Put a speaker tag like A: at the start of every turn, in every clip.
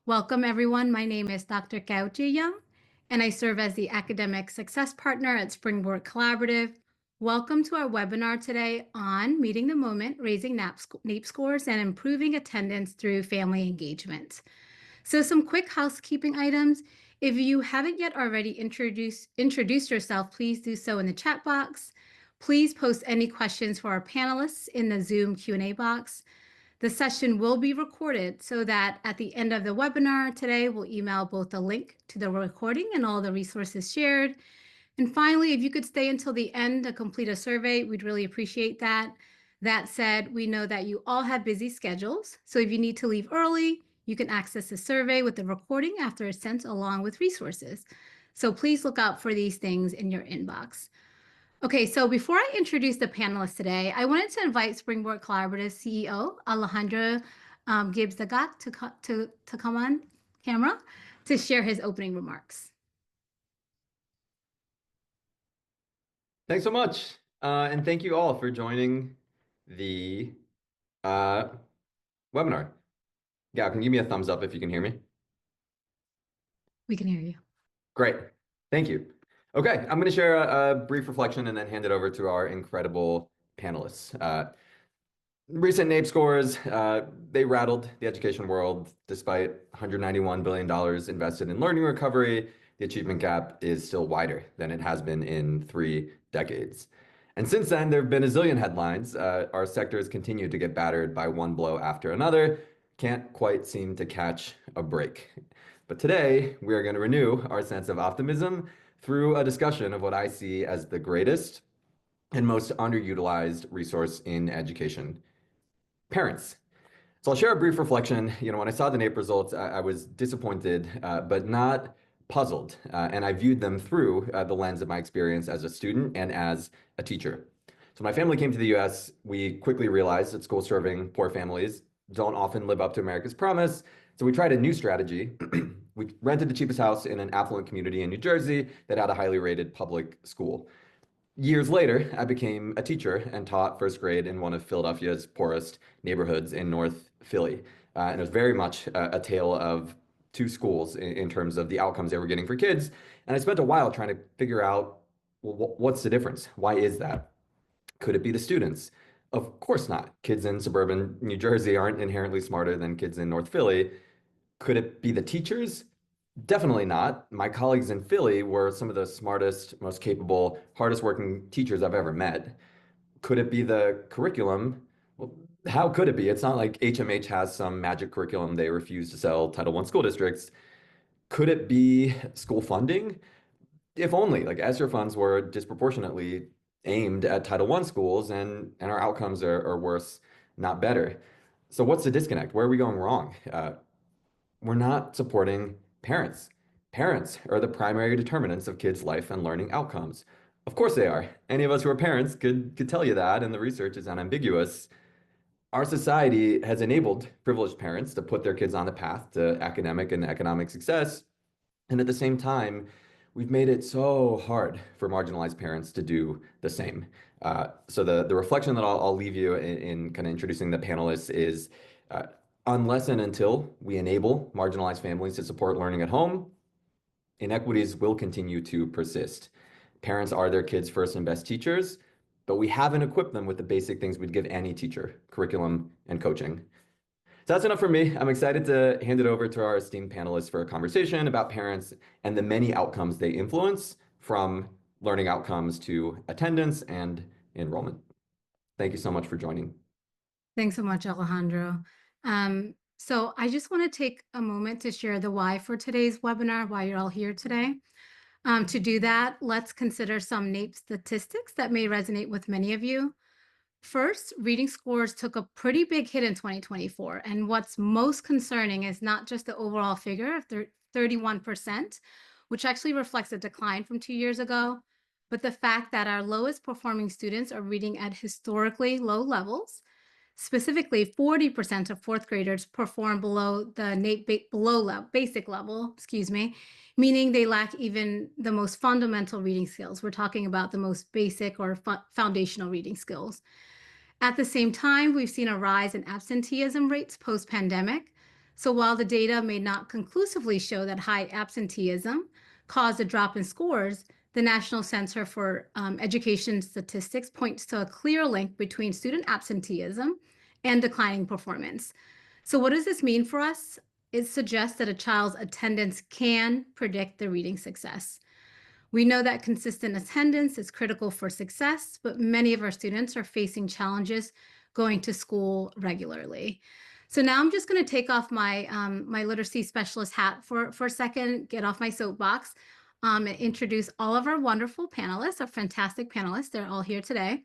A: Welcome, everyone. My name is Dr. Cao Young, and I serve as the Academic Success Partner at Springboard Collaborative. Welcome to our webinar today on Meeting the Moment, Raising NAEP scores and Improving Attendance Through Family Engagement. So some quick housekeeping items. If you haven't yet already introduced yourself, please do so in the chat box. Please post any questions for our panelists in the Zoom Q&A box. The session will be recorded so that at the end of the webinar today, we'll email both the link to the recording and all the resources shared. And finally, if you could stay until the end to complete a survey, we'd really appreciate that. That said, we know that you all have busy schedules. So if you need to leave early, you can access the survey with the recording after it's sent along with resources. So please look out for these things in your inbox. Okay, so before I introduce the panelists today, I wanted to invite Springboard Collaborative CEO Alejandro Gibbs-Zagat to come on camera to share his opening remarks.
B: Thanks so much. And thank you all for joining the webinar. Gal, can you give me a thumbs up if you can hear me?
A: We can hear you.
B: Great. Thank you. Okay, I'm going to share a brief reflection and then hand it over to our incredible panelists. Recent NAEP scores, they rattled the education world. Despite $191 billion invested in learning recovery, the achievement gap is still wider than it has been in 3 decades. And since then, there have been a zillion headlines. Our sector has continued to get battered by one blow after another. Can't quite seem to catch a break. But today, we are going to renew our sense of optimism through a discussion of what I see as the greatest and most underutilized resource in education: parents. So I'll share a brief reflection. When I saw the NAEP results, I was disappointed, but not puzzled. And I viewed them through the lens of my experience as a student and as a teacher. So my family came to the US. We quickly realized that schools serving poor families don't often live up to America's promise. So we tried a new strategy. We rented the cheapest house in an affluent community in New Jersey that had a highly rated public school. Years later, I became a teacher and taught first grade in one of Philadelphia's poorest neighborhoods in North Philly. And it was very much a tale of 2 schools in terms of the outcomes they were getting for kids. And I spent a while trying to figure out, well, what's the difference? Why is that? Could it be the students? Of course not. Kids in suburban New Jersey aren't inherently smarter than kids in North Philly. Could it be the teachers? Definitely not. My colleagues in Philly were some of the smartest, most capable, hardest working teachers I've ever met. Could it be the curriculum? Well, how could it be? It's not like HMH has some magic curriculum they refuse to sell Title I school districts. Could it be school funding? If only. Like, ESSER funds were disproportionately aimed at Title I schools, and our outcomes are worse, not better. So what's the disconnect? Where are we going wrong? We're not supporting parents. Parents are the primary determinants of kids' life and learning outcomes. Of course they are. Any of us who are parents could tell you that, and the research is unambiguous. Our society has enabled privileged parents to put their kids on the path to academic and economic success. And at the same time, we've made it so hard for marginalized parents to do the same. So the reflection that I'll leave you in kind of introducing the panelists is, unless and until we enable marginalized families to support learning at home, inequities will continue to persist. Parents are their kids' first and best teachers, but we haven't equipped them with the basic things we'd give any teacher: curriculum and coaching. So that's enough for me. I'm excited to hand it over to our esteemed panelists for a conversation about parents and the many outcomes they influence, from learning outcomes to attendance and enrollment. Thank you so much for joining.
A: Thanks so much, Alejandro. So I just want to take a moment to share the why for today's webinar, why you're all here today. To do that, let's consider some NAEP statistics that may resonate with many of you. First, reading scores took a pretty big hit in 2024. And what's most concerning is not just the overall figure of 31%, which actually reflects a decline from 2 years ago, but the fact that our lowest performing students are reading at historically low levels. Specifically, 40% of 4th graders perform below the NAEP basic level, meaning they lack even the most fundamental reading skills. We're talking about the most basic or foundational reading skills. At the same time, we've seen a rise in absenteeism rates post-pandemic. So while the data may not conclusively show that high absenteeism caused a drop in scores, the National Center for Education Statistics points to a clear link between student absenteeism and declining performance. So, what does this mean for us? It suggests that a child's attendance can predict their reading success. We know that consistent attendance is critical for success, but many of our students are facing challenges going to school regularly. So now I'm just going to take off my literacy specialist hat for a second, get off my soapbox, and introduce all of our wonderful panelists, our fantastic panelists. They're all here today.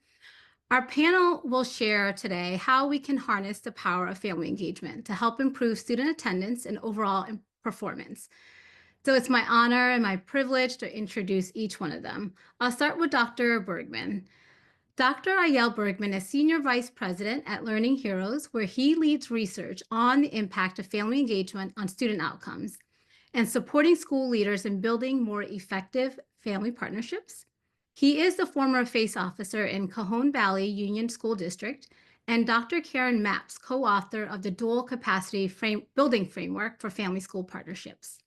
A: Our panel will share today how we can harness the power of family engagement to help improve student attendance and overall performance. So it's my honor and my privilege to introduce each one of them. I'll start with Dr. Bergman. Dr. Ayel Bergman is Senior Vice President at Learning Heroes, where he leads research on the impact of family engagement on student outcomes and supporting school leaders in building more effective family partnerships. He is the former FACE officer in Cajon Valley Union School District and Dr. Karen Mapps, co-author of the Dual Capacity Building Framework for Family School Partnerships.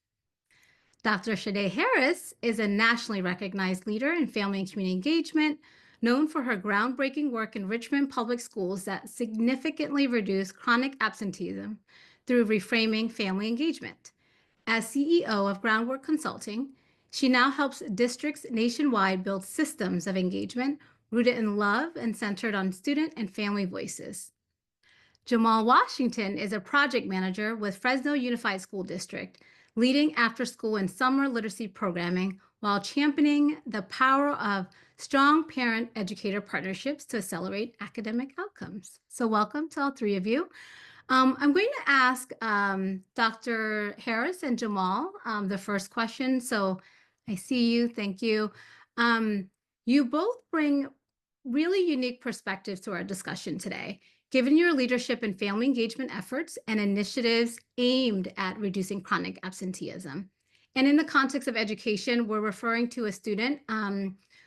A: Dr. Shade Harris is a nationally recognized leader in family and community engagement, known for her groundbreaking work in Richmond public schools that significantly reduce chronic absenteeism through reframing family engagement. As CEO of Groundwork Consulting, she now helps districts nationwide build systems of engagement rooted in love and centered on student and family voices. Jamal Washington is a project manager with Fresno Unified School District, leading after school and summer literacy programming while championing the power of strong parent educator partnerships to accelerate academic outcomes. So, welcome to all three of you. I'm going to ask Dr. Harris and Jamal the first question. So, I see you. Thank you. You both bring really unique perspectives to our discussion today. Given your leadership in family engagement efforts and initiatives aimed at reducing chronic absenteeism. And in the context of education, we're referring to a student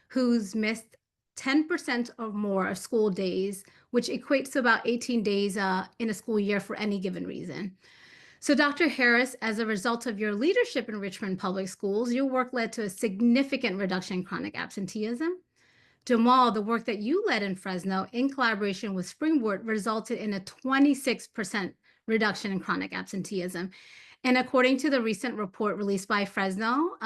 A: who's missed 10% or more of school days, which equates to about 18 days in a school year for any given reason. So, Dr. Harris, as a result of your leadership in Richmond Public Schools, your work led to a significant reduction in chronic absenteeism. Jamal, the work that you led in Fresno in collaboration with Springboard resulted in a 26% reduction in chronic absenteeism. And according to the recent report released by Fresno,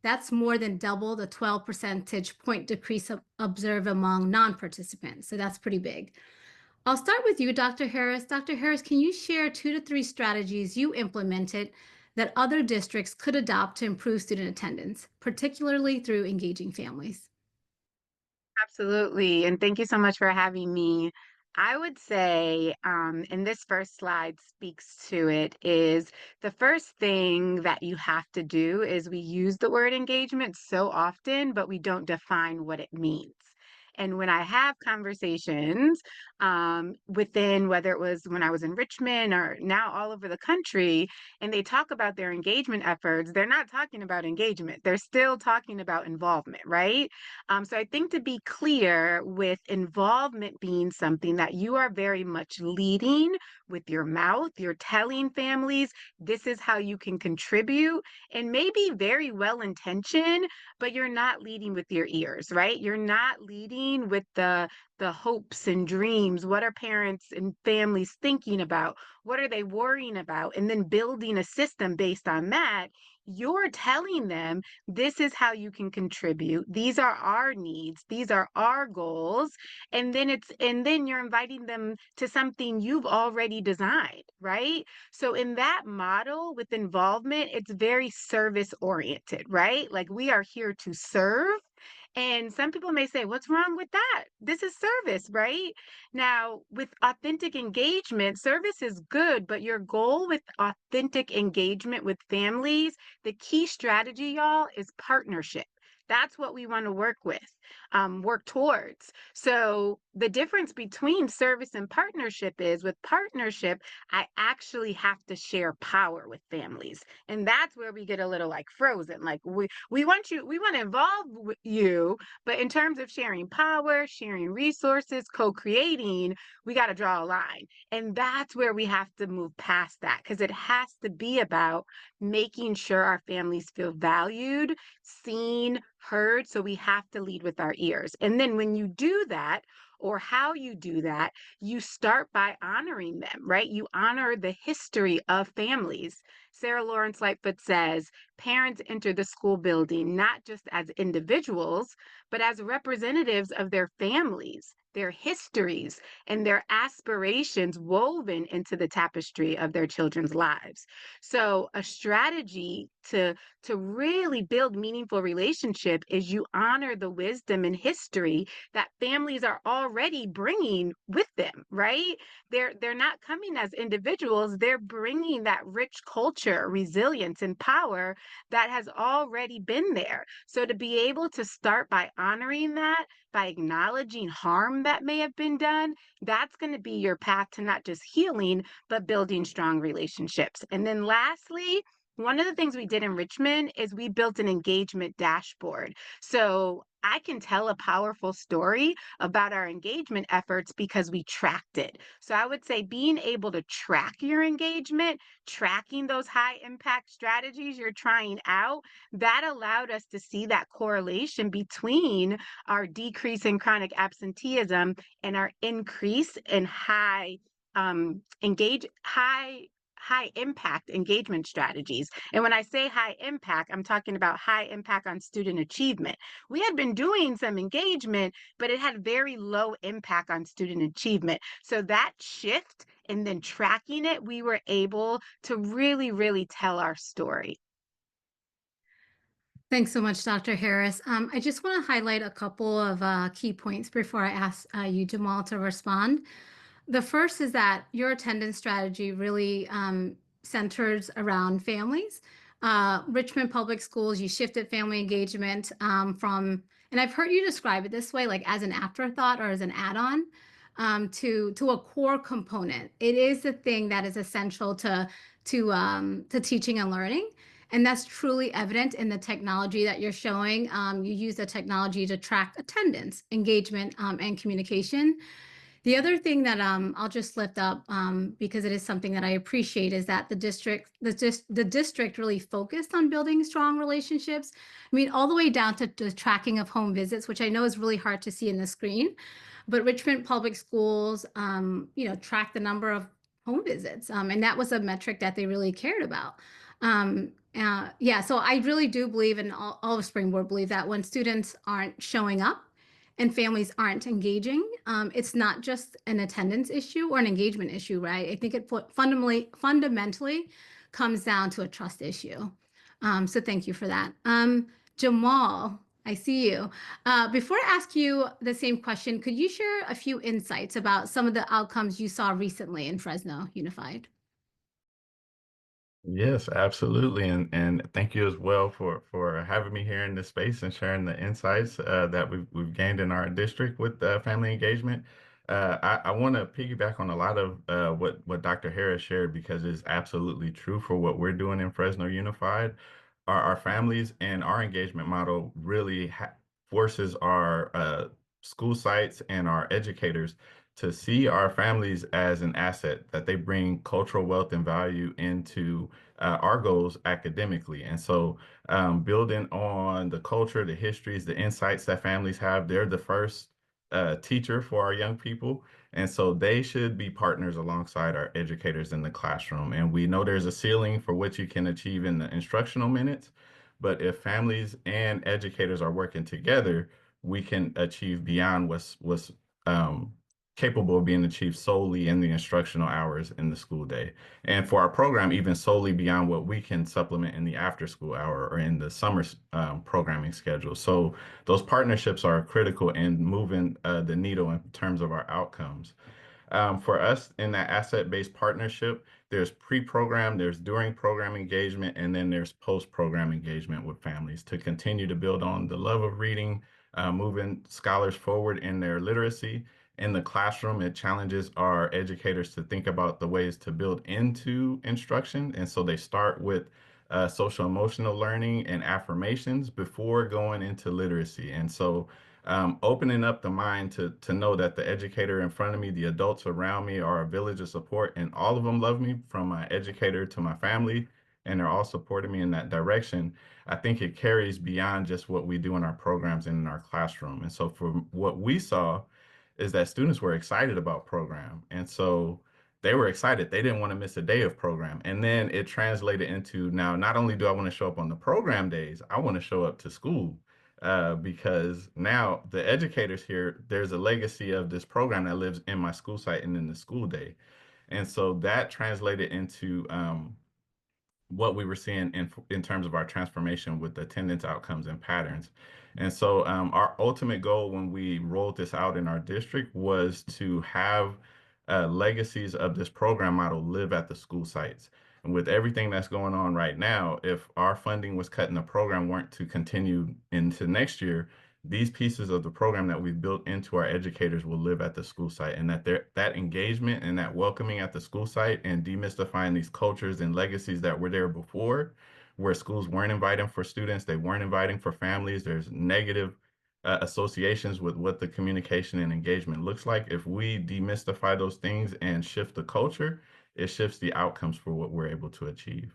A: that's more than double the 12 percentage point decrease observed among non-participants. So that's pretty big. I'll start with you, Dr. Harris. Dr. Harris, can you share 2 to 3 strategies you implemented that other districts could adopt to improve student attendance, particularly through engaging families?
C: Absolutely. And thank you so much for having me. I would say, and this first slide speaks to it, is the first thing that you have to do is we use the word engagement so often, but we don't define what it means. And when I have conversations within, whether it was when I was in Richmond or now all over the country, and they talk about their engagement efforts, they're not talking about engagement. They're still talking about involvement, right? So I think to be clear with involvement being something that you are very much leading with your mouth, you're telling families this is how you can contribute and maybe very well intentioned, but you're not leading with your ears, right? You're not leading with the hopes and dreams. What are parents and families thinking about? What are they worrying about? And then building a system based on that. You're telling them this is how you can contribute. These are our needs. These are our goals. And then you're inviting them to something you've already designed, right? So in that model with involvement, it's very service oriented, right? Like we are here to serve. And some people may say, what's wrong with that? This is service, right? Now, with authentic engagement, service is good, but your goal with authentic engagement with families, the key strategy, y'all, is partnership. That's what we want to work with. work towards. So the difference between service and partnership is with partnership, I actually have to share power with families. And that's where we get a little like frozen. Like we want you, we want to involve you, but in terms of sharing power, sharing resources, co-creating, we got to draw a line. And that's where we have to move past that, because it has to be about making sure our families feel valued, seen, heard. So we have to lead with our ears. And then when you do that, or how you do that, you start by honoring them, right? You honor the history of families. Sarah Lawrence Lightfoot says, parents enter the school building not just as individuals, but as representatives of their families, their histories, and their aspirations woven into the tapestry of their children's lives. So a strategy to really build meaningful relationship is you honor the wisdom and history that families are already bringing with them, right? They're not coming as individuals, they're bringing that rich culture, resilience, and power that has already been there. So to be able to start by honoring that, by acknowledging harm that may have been done, that's going to be your path to not just healing, but building strong relationships. And then lastly, one of the things we did in Richmond is we built an engagement dashboard. So I can tell a powerful story about our engagement efforts because we tracked it. So I would say being able to track your engagement, tracking those high impact strategies you're trying out, that allowed us to see that correlation between our decrease in chronic absenteeism and our increase in high impact engagement strategies. And when I say high impact, I'm talking about high impact on student achievement. We had been doing some engagement, but it had very low impact on student achievement. So that shift and then tracking it, we were able to really, really tell our story.
A: Thanks so much, Dr. Harris. I just want to highlight a couple of key points before I ask you, Jamal, to respond. The first is that your attendance strategy really centers around families. Richmond Public Schools, you shifted family engagement from, and I've heard you describe it this way, like as an afterthought or as an add-on to a core component. It is the thing that is essential to teaching and learning. And that's truly evident in the technology that you're showing. You use the technology to track attendance, engagement, and communication. The other thing that I'll just lift up because it is something that I appreciate is that the district really focused on building strong relationships. I mean, all the way down to the tracking of home visits, which I know is really hard to see in the screen, but Richmond Public Schools, track the number of home visits, and that was a metric that they really cared about. So I really do believe, and all of Springboard believe that when students aren't showing up and families aren't engaging, it's not just an attendance issue or an engagement issue, right? I think it fundamentally comes down to a trust issue. So thank you for that. Jamal, I see you. Before I ask you the same question, could you share a few insights about some of the outcomes you saw recently in Fresno Unified?
D: Yes, absolutely. And thank you as well for having me here in this space and sharing the insights that we've gained in our district with family engagement. I want to piggyback on a lot of what Dr. Harris shared because it's absolutely true for what we're doing in Fresno Unified. Our families and our engagement model really forces our school sites and our educators to see our families as an asset, that they bring cultural wealth and value into our goals academically. And so building on the culture, the histories, the insights that families have, they're the first teacher for our young people. And so they should be partners alongside our educators in the classroom. And we know there's a ceiling for what you can achieve in the instructional minutes, but if families and educators are working together, we can achieve beyond what's capable of being achieved solely in the instructional hours in the school day. And for our program, even solely beyond what we can supplement in the after school hour or in the summer programming schedule. So those partnerships are critical in moving the needle in terms of our outcomes. For us in that asset-based partnership, there's pre-program, there's during program engagement, and then there's post-program engagement with families to continue to build on the love of reading, moving scholars forward in their literacy. In the classroom, it challenges our educators to think about the ways to build into instruction. And so they start with social emotional learning and affirmations before going into literacy. And so opening up the mind to know that the educator in front of me, the adults around me are a village of support, and all of them love me, from my educator to my family, and they're all supporting me in that direction. I think it carries beyond just what we do in our programs and in our classroom. And so for what we saw is that students were excited about program. And so they were excited. They didn't want to miss a day of program. And then it translated into, now, not only do I want to show up on the program days, I want to show up to school, because now the educators here, there's a legacy of this program that lives in my school site and in the school day. And so that translated into what we were seeing in terms of our transformation with attendance outcomes and patterns. And so our ultimate goal when we rolled this out in our district was to have legacies of this program model live at the school sites. And with everything that's going on right now, if our funding was cut and the program weren't to continue into next year, these pieces of the program that we've built into our educators will live at the school site, and that engagement and that welcoming at the school site and demystifying these cultures and legacies that were there before, where schools weren't inviting for students, they weren't inviting for families. There's negative associations with what the communication and engagement looks like. If we demystify those things and shift the culture, it shifts the outcomes for what we're able to achieve.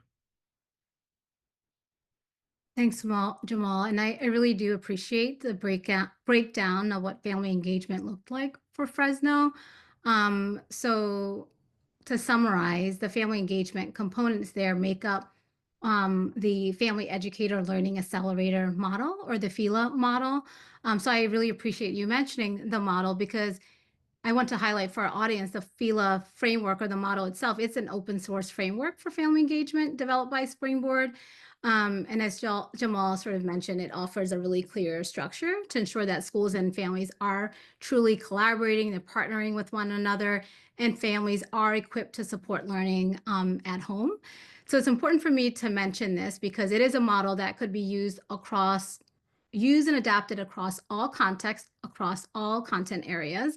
A: Thanks, Jamal. And I really do appreciate the breakdown of what family engagement looked like for Fresno. So to summarize, the family engagement components there make up the Family Educator Learning Accelerator model, or the FELA model. So I really appreciate you mentioning the model, because I want to highlight for our audience the FELA framework, or the model itself. It's an open source framework for family engagement developed by Springboard. And as Jamal sort of mentioned, it offers a really clear structure to ensure that schools and families are truly collaborating, they're partnering with one another, and families are equipped to support learning at home. So it's important for me to mention this because it is a model that could be used and adapted across all contexts, across all content areas.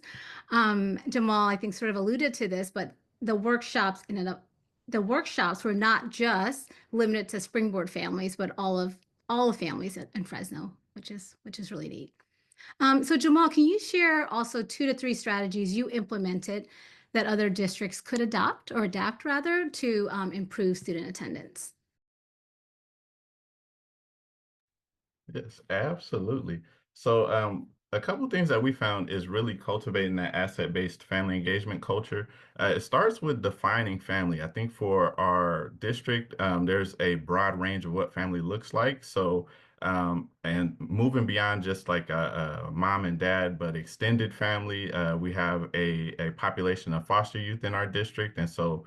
A: Jamal, I think, sort of alluded to this, but the workshops were not just limited to Springboard families, but all of families in Fresno, which is really neat. So Jamal, can you share also 2 to 3 strategies you implemented that other districts could adapt rather to improve student attendance?
D: Yes, absolutely. So, a couple things that we found is really cultivating that asset-based family engagement culture. It starts with defining family. I think for our district, there's a broad range of what family looks like. So, and moving beyond just like a mom and dad, but extended family, we have a population of foster youth in our district. And so,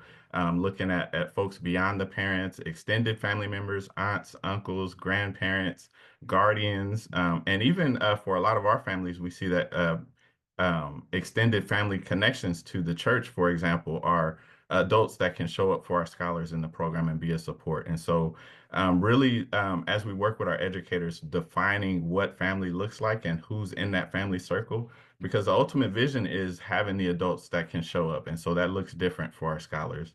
D: looking at folks beyond the parents, extended family members, aunts, uncles, grandparents, guardians, and even for a lot of our families, we see that extended family connections to the church, for example, are adults that can show up for our scholars in the program and be a support. And so, really, as we work with our educators, defining what family looks like and who's in that family circle, because the ultimate vision is having the adults that can show up. And so that looks different for our scholars.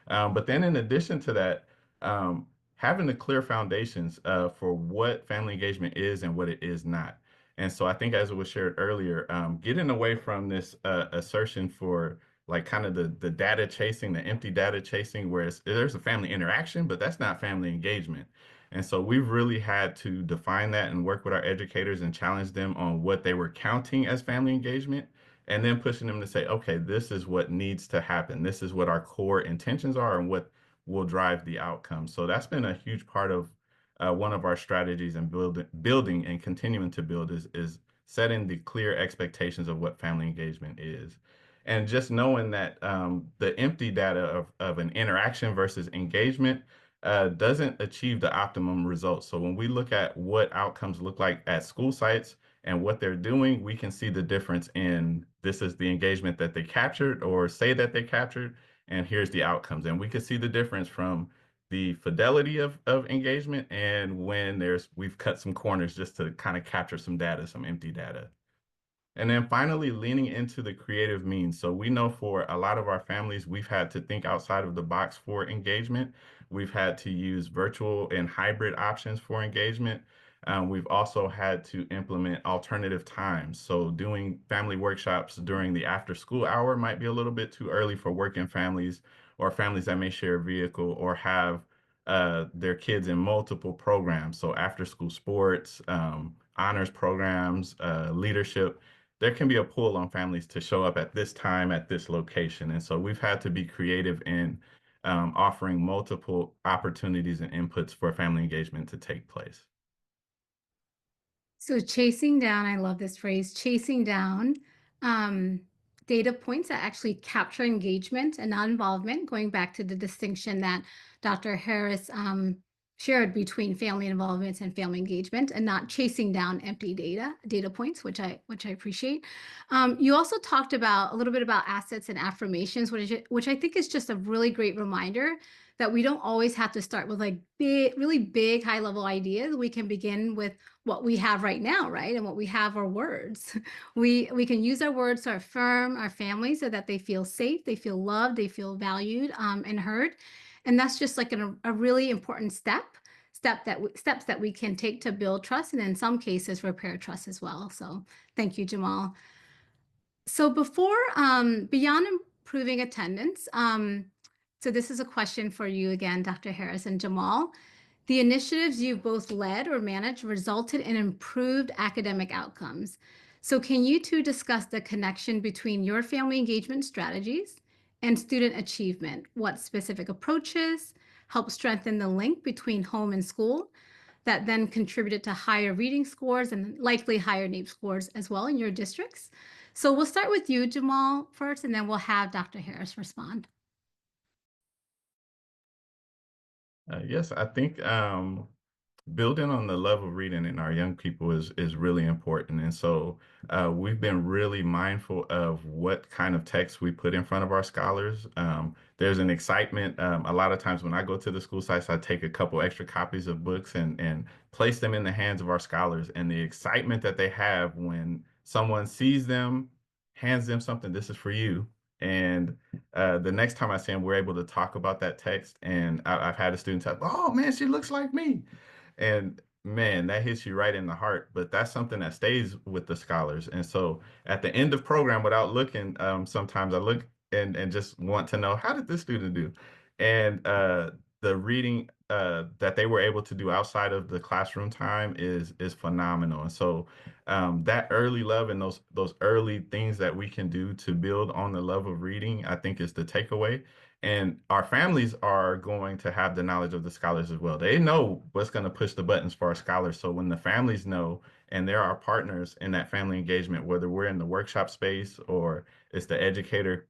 D: But then in addition to that, um, having the clear foundations for what family engagement is and what it is not. And so I think, as it was shared earlier, getting away from this assertion for like kind of the data chasing, the empty data chasing, where there's a family interaction, but that's not family engagement. And so we've really had to define that and work with our educators and challenge them on what they were counting as family engagement, and then pushing them to say, okay, this is what needs to happen. This is what our core intentions are and what will drive the outcome. So that's been a huge part of one of our strategies in building and continuing to build is setting the clear expectations of what family engagement is. And just knowing that the empty data of an interaction versus engagement doesn't achieve the optimum results. So when we look at what outcomes look like at school sites and what they're doing, we can see the difference in this is the engagement that they captured or say that they captured, and here's the outcomes. And we can see the difference from the fidelity of engagement and when we've cut some corners just to kind of capture some data, some empty data. And then finally, leaning into the creative means. So we know for a lot of our families, we've had to think outside of the box for engagement. We've had to use virtual and hybrid options for engagement. We've also had to implement alternative times. So doing family workshops during the after school hour might be a little bit too early for working families or families that may share a vehicle or have their kids in multiple programs. So after school sports, honors programs, leadership, there can be a pull on families to show up at this time at this location. And so we've had to be creative in offering multiple opportunities and inputs for family engagement to take place.
A: So chasing down, I love this phrase, chasing down um, data points that actually capture engagement and not involvement, going back to the distinction that Dr. Harris shared between family involvement and family engagement, and not chasing down empty data points, which I appreciate. You also talked about a little bit about assets and affirmations, which I think is just a really great reminder that we don't always have to start with like really big, high level ideas. We can begin with what we have right now, right? And what we have are words. We can use our words to affirm our families so that they feel safe, they feel loved, they feel valued and heard. And that's just like a really important steps that we can take to build trust, and in some cases repair trust as well. So thank you, Jamal. So beyond improving attendance, so this is a question for you again, Dr. Harris and Jamal. The initiatives you've both led or managed resulted in improved academic outcomes. So can you two discuss the connection between your family engagement strategies and student achievement? What specific approaches help strengthen the link between home and school that then contributed to higher reading scores and likely higher NAEP scores as well in your districts? So we'll start with you, Jamal, first, and then we'll have Dr. Harris respond.
D: Yes, I think building on the love of reading in our young people is really important. And so we've been really mindful of what kind of text we put in front of our scholars. There's an excitement. A lot of times when I go to the school sites, I take a couple extra copies of books and place them in the hands of our scholars. And the excitement that they have when someone sees them, hands them something, this is for you. And the next time I see them, we're able to talk about that text. And I've had a student tell, oh man, she looks like me. And man, that hits you right in the heart. But that's something that stays with the scholars. And so at the end of program, without looking, sometimes I look and just want to know, how did this student do? And the reading that they were able to do outside of the classroom time is phenomenal. And so that early love and those early things that we can do to build on the love of reading, I think is the takeaway. And our families are going to have the knowledge of the scholars as well. They know what's going to push the buttons for our scholars. So when the families know, and there are partners in that family engagement, whether we're in the workshop space or it's the educator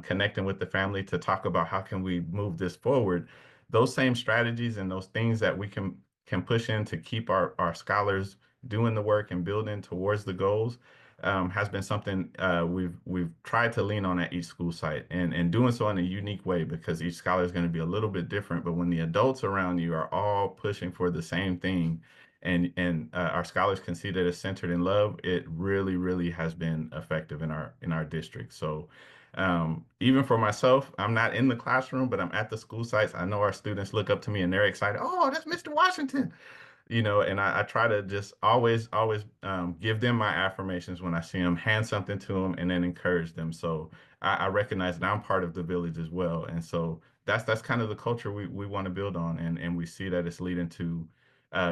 D: connecting with the family to talk about how can we move this forward, those same strategies and those things that we can push in to keep our scholars doing the work and building towards the goals has been something we've tried to lean on at each school site, and doing so in a unique way, because each scholar is going to be a little bit different. But when the adults around you are all pushing for the same thing, and our scholars can see that it's centered in love, it really, really has been effective in our district. So even for myself, I'm not in the classroom, but I'm at the school sites. I know our students look up to me and they're excited. Oh, that's Mr. Washington. And I try to just always give them my affirmations when I see them, hand something to them, and then encourage them. So I recognize that I'm part of the village as well. And so that's kind of the culture we want to build on. And we see that it's leading to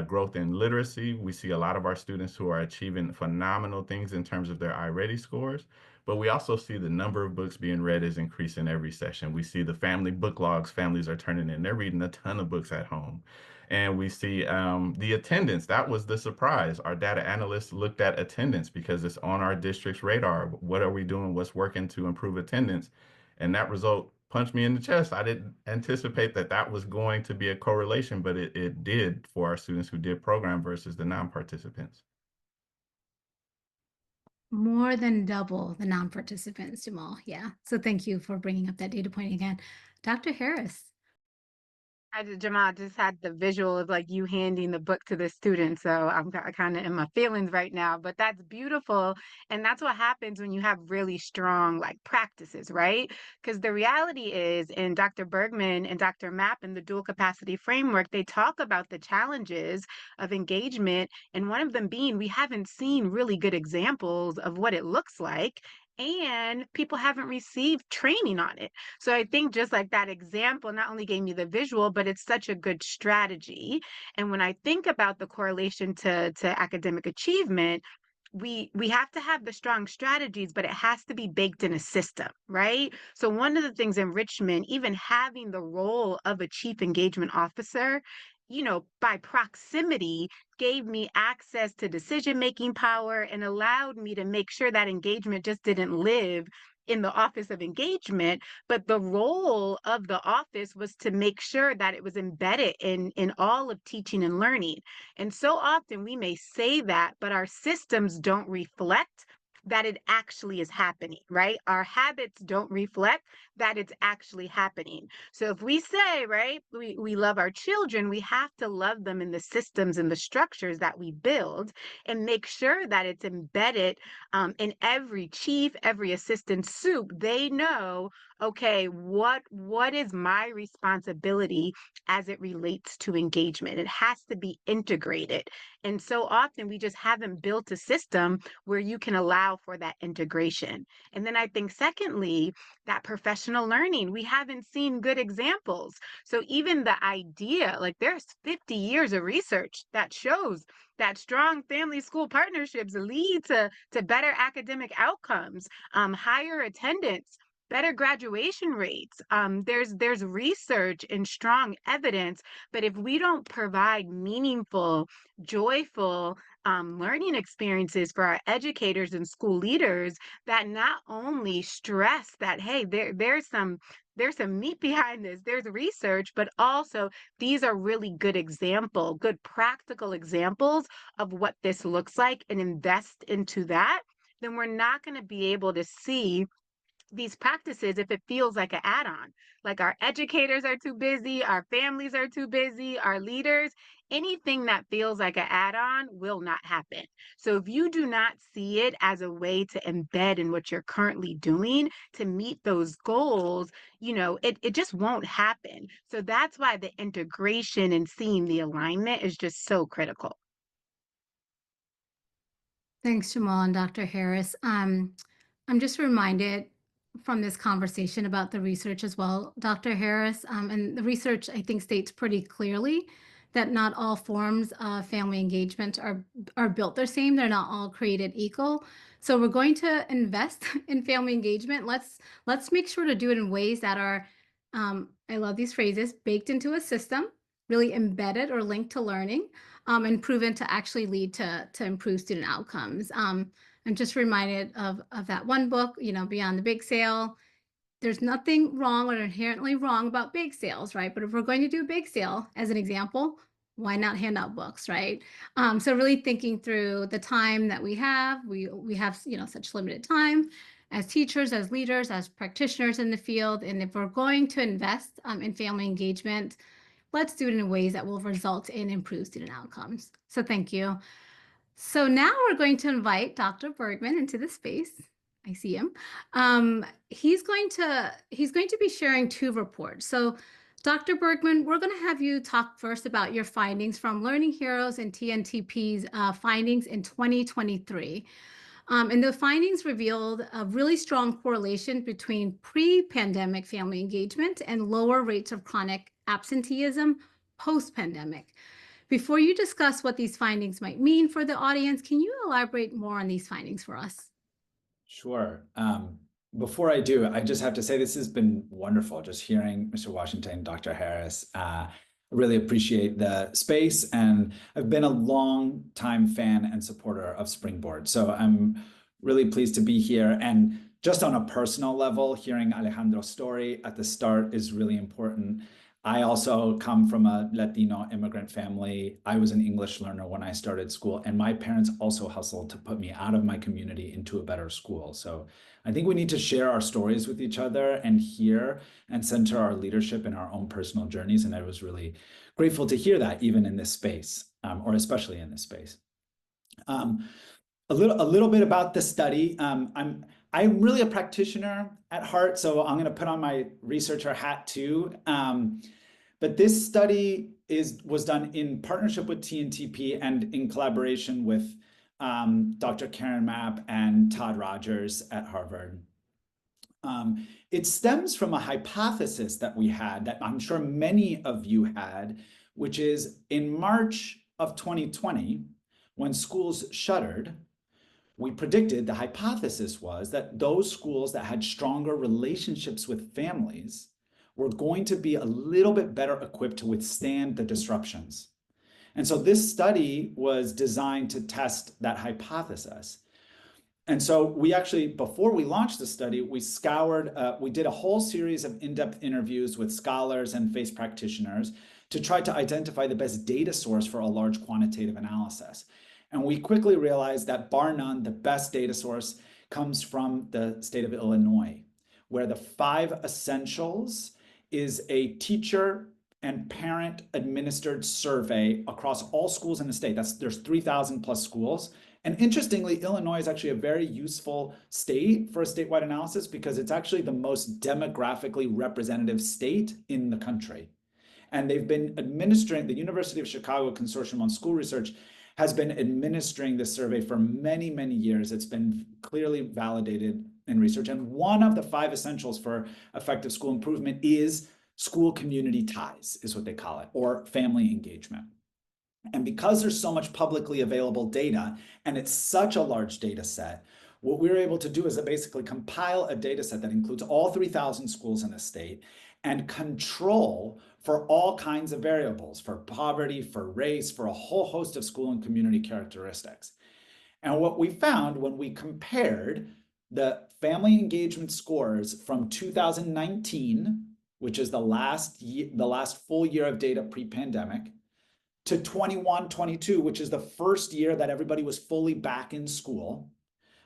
D: growth in literacy. We see a lot of our students who are achieving phenomenal things in terms of their iReady scores. But we also see the number of books being read is increasing every session. We see the family book logs families are turning in. They're reading a ton of books at home. And we see the attendance. That was the surprise. Our data analysts looked at attendance because it's on our district's radar. What are we doing? What's working to improve attendance? And that result punched me in the chest. I didn't anticipate that was going to be a correlation, but it did for our students who did program versus the non-participants.
A: More than double the non-participants, Jamal. Yeah. So thank you for bringing up that data point again. Dr. Harris.
C: Jamal just had the visual of like you handing the book to the student. So I'm kind of in my feelings right now, but that's beautiful. And that's what happens when you have really strong like practices, right? Because the reality is, in Dr. Bergman and Dr. Mapp in the dual capacity framework, they talk about the challenges of engagement. And one of them being we haven't seen really good examples of what it looks like. And people haven't received training on it. So I think just like that example not only gave me the visual, but it's such a good strategy. And when I think about the correlation to academic achievement, we have to have the strong strategies, but it has to be baked in a system, right? So one of the things in Richmond, even having the role of a chief engagement officer, by proximity, gave me access to decision-making power and allowed me to make sure that engagement just didn't live in the office of engagement, but the role of the office was to make sure that it was embedded in all of teaching and learning. And so often we may say that, but our systems don't reflect that it actually is happening, right? Our habits don't reflect that it's actually happening. So if we say, right, we love our children, we have to love them in the systems and the structures that we build and make sure that it's embedded in every chief, every assistant soup. They know, okay, what is my responsibility as it relates to engagement? It has to be integrated. And so often we just haven't built a system where you can allow for that integration. And then I think, secondly, that professional learning, we haven't seen good examples. So even the idea, like there's 50 years of research that shows that strong family school partnerships lead to better academic outcomes, higher attendance, better graduation rates. There's research and strong evidence, but if we don't provide meaningful, joyful learning experiences for our educators and school leaders that not only stress that, hey, there's some meat behind this, there's research, but also these are really good practical examples of what this looks like, and invest into that, then we're not going to be able to see these practices if it feels like an add-on. Like our educators are too busy, our families are too busy, our leaders, anything that feels like an add-on will not happen. So if you do not see it as a way to embed in what you're currently doing to meet those goals, it just won't happen. So that's why the integration and seeing the alignment is just so critical.
A: Thanks, Jamal and Dr. Harris. I'm just reminded from this conversation about the research as well, Dr. Harris, and the research I think states pretty clearly that not all forms of family engagement are built the same. They're not all created equal. So we're going to invest in family engagement. Let's make sure to do it in ways that are, I love these phrases, baked into a system, really embedded or linked to learning, and proven to actually lead to improve student outcomes. I'm just reminded of that one book, Beyond the Big Sale. There's nothing wrong or inherently wrong about bake sales, right? But if we're going to do a bake sale, as an example, why not hand out books, right? So really thinking through the time that we have, we have such limited time as teachers, as leaders, as practitioners in the field, and if we're going to invest in family engagement, let's do it in ways that will result in improved student outcomes. So thank you. So now we're going to invite Dr. Bergman into the space. I see him. He's going to be sharing two reports. So Dr. Bergman, we're going to have you talk first about your findings from Learning Heroes and TNTP's findings in 2023. And the findings revealed a really strong correlation between pre-pandemic family engagement and lower rates of chronic absenteeism post-pandemic. Before you discuss what these findings might mean for the audience, can you elaborate more on these findings for us?
E: Sure. Before I do, I just have to say this has been wonderful, just hearing Mr. Washington, Dr. Harris. I really appreciate the space, and I've been a long time fan and supporter of Springboard. So I'm really pleased to be here. And just on a personal level, hearing Alejandro's story at the start is really important. I also come from a Latino immigrant family. I was an English learner when I started school, and my parents also hustled to put me out of my community into a better school. So I think we need to share our stories with each other and hear and center our leadership in our own personal journeys. And I was really grateful to hear that even in this space, or especially in this space. A little bit about the study. I'm really a practitioner at heart, so I'm going to put on my researcher hat too. But this study was done in partnership with TNTP and in collaboration with Dr. Karen Mapp and Todd Rogers at Harvard. It stems from a hypothesis that we had that I'm sure many of you had, which is in March of 2020, when schools shuttered, we predicted, the hypothesis was that those schools that had stronger relationships with families were going to be a little bit better equipped to withstand the disruptions. And so this study was designed to test that hypothesis. And so we actually, before we launched the study, we did a whole series of in-depth interviews with scholars and FACE practitioners to try to identify the best data source for a large quantitative analysis. And we quickly realized that bar none, the best data source comes from the state of Illinois, where the 5 essentials is a teacher and parent administered survey across all schools in the state. There's 3,000 plus schools. And interestingly, Illinois is actually a very useful state for a statewide analysis because it's actually the most demographically representative state in the country. And they've been administering, the University of Chicago Consortium on School Research has been administering this survey for many, many years. It's been clearly validated in research. And one of the 5 essentials for effective school improvement is school community ties, is what they call it, or family engagement. And because there's so much publicly available data, and it's such a large data set, what we were able to do is to basically compile a data set that includes all 3,000 schools in the state and control for all kinds of variables, for poverty, for race, for a whole host of school and community characteristics. And what we found when we compared the family engagement scores from 2019, which is the last full year of data pre-pandemic, to 21-22, which is the first year that everybody was fully back in school,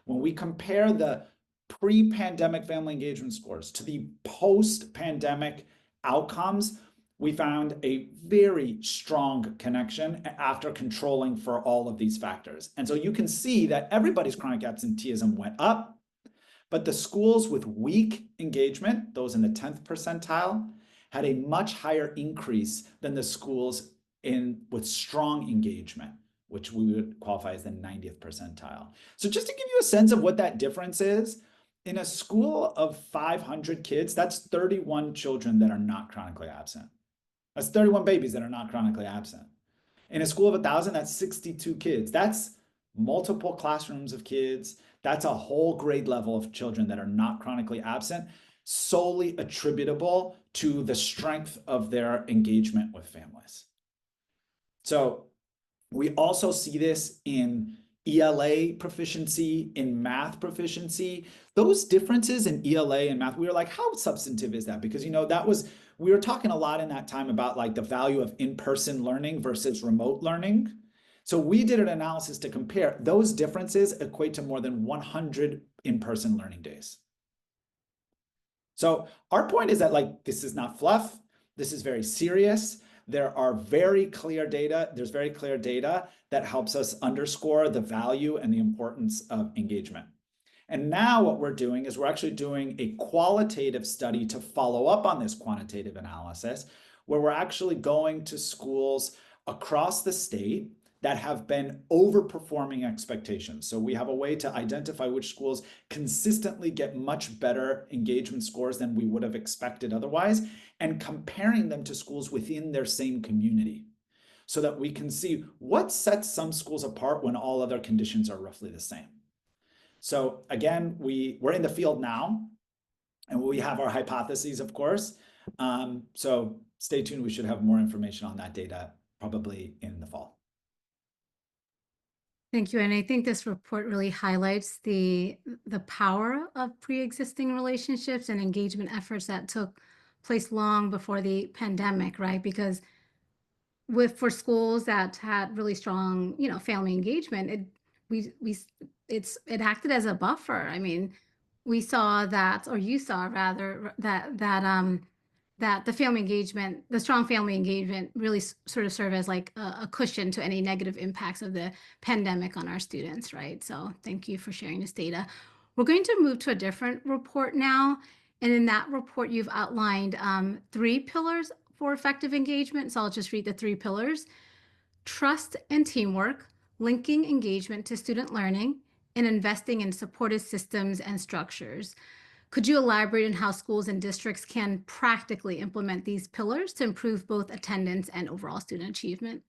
E: when we compare the pre-pandemic family engagement scores to the post-pandemic outcomes, we found a very strong connection after controlling for all of these factors. And so you can see that everybody's chronic absenteeism went up, but the schools with weak engagement, those in the 10th percentile, had a much higher increase than the schools with strong engagement, which we would qualify as the 90th percentile. So just to give you a sense of what that difference is, in a school of 500 kids, that's 31 children that are not chronically absent. That's 31 babies that are not chronically absent. In a school of 1,000, that's 62 kids. That's multiple classrooms of kids. That's a whole grade level of children that are not chronically absent, solely attributable to the strength of their engagement with families. So we also see this in ELA proficiency, in math proficiency. Those differences in ELA and math, we were like, how substantive is that? Because, we were talking a lot in that time about like the value of in-person learning versus remote learning. So we did an analysis to compare. Those differences equate to more than 100 in-person learning days. So our point is that this is not fluff. This is very serious. There's very clear data that helps us underscore the value and the importance of engagement. And now what we're doing is we're actually doing a qualitative study to follow up on this quantitative analysis, where we're actually going to schools across the state that have been overperforming expectations. So we have a way to identify which schools consistently get much better engagement scores than we would have expected otherwise, and comparing them to schools within their same community so that we can see what sets some schools apart when all other conditions are roughly the same. So again, we're in the field now, and we have our hypotheses, of course. So stay tuned. We should have more information on that data probably in the fall.
A: Thank you. And I think this report really highlights the power of pre-existing relationships and engagement efforts that took place long before the pandemic, right? Because for schools that had really strong, family engagement, it acted as a buffer. I mean, we saw that, or you saw rather, that the strong family engagement really sort of served as like a cushion to any negative impacts of the pandemic on our students, right? So thank you for sharing this data. We're going to move to a different report now. And in that report, you've outlined 3 pillars for effective engagement. So I'll just read the 3 pillars: trust and teamwork, linking engagement to student learning, and investing in supportive systems and structures. Could you elaborate on how schools and districts can practically implement these pillars to improve both attendance and overall student achievement?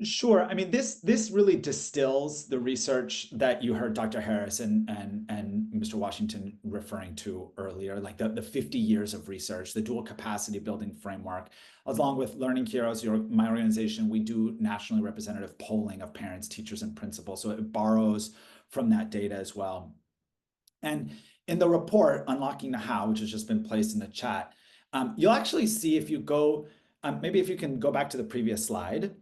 E: Sure. I mean, this really distills the research that you heard Dr. Harris and Mr. Washington referring to earlier, like the 50 years of research, the dual capacity building framework, along with Learning Heroes, my organization, we do nationally representative polling of parents, teachers, and principals. So it borrows from that data as well. And in the report, Unlocking the How, which has just been placed in the chat, you'll actually see, if you go, maybe if you can go back to the previous slide,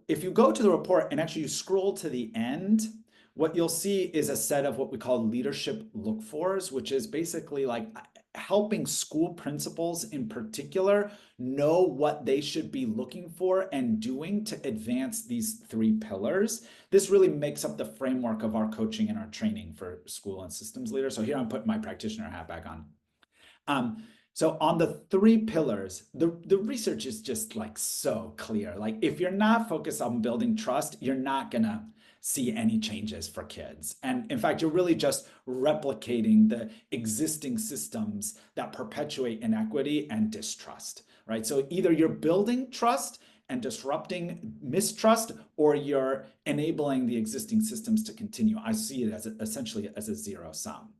E: if you go to the report and actually you scroll to the end, what you'll see is a set of what we call leadership look-fors, which is basically like helping school principals in particular know what they should be looking for and doing to advance these 3 pillars. This really makes up the framework of our coaching and our training for school and systems leaders. So here I'm putting my practitioner hat back on. So on the 3 pillars, the research is just like so clear. Like if you're not focused on building trust, you're not gonna see any changes for kids. And in fact, you're really just replicating the existing systems that perpetuate inequity and distrust, right? So either you're building trust and disrupting mistrust, or you're enabling the existing systems to continue. I see it as essentially as a zero sum.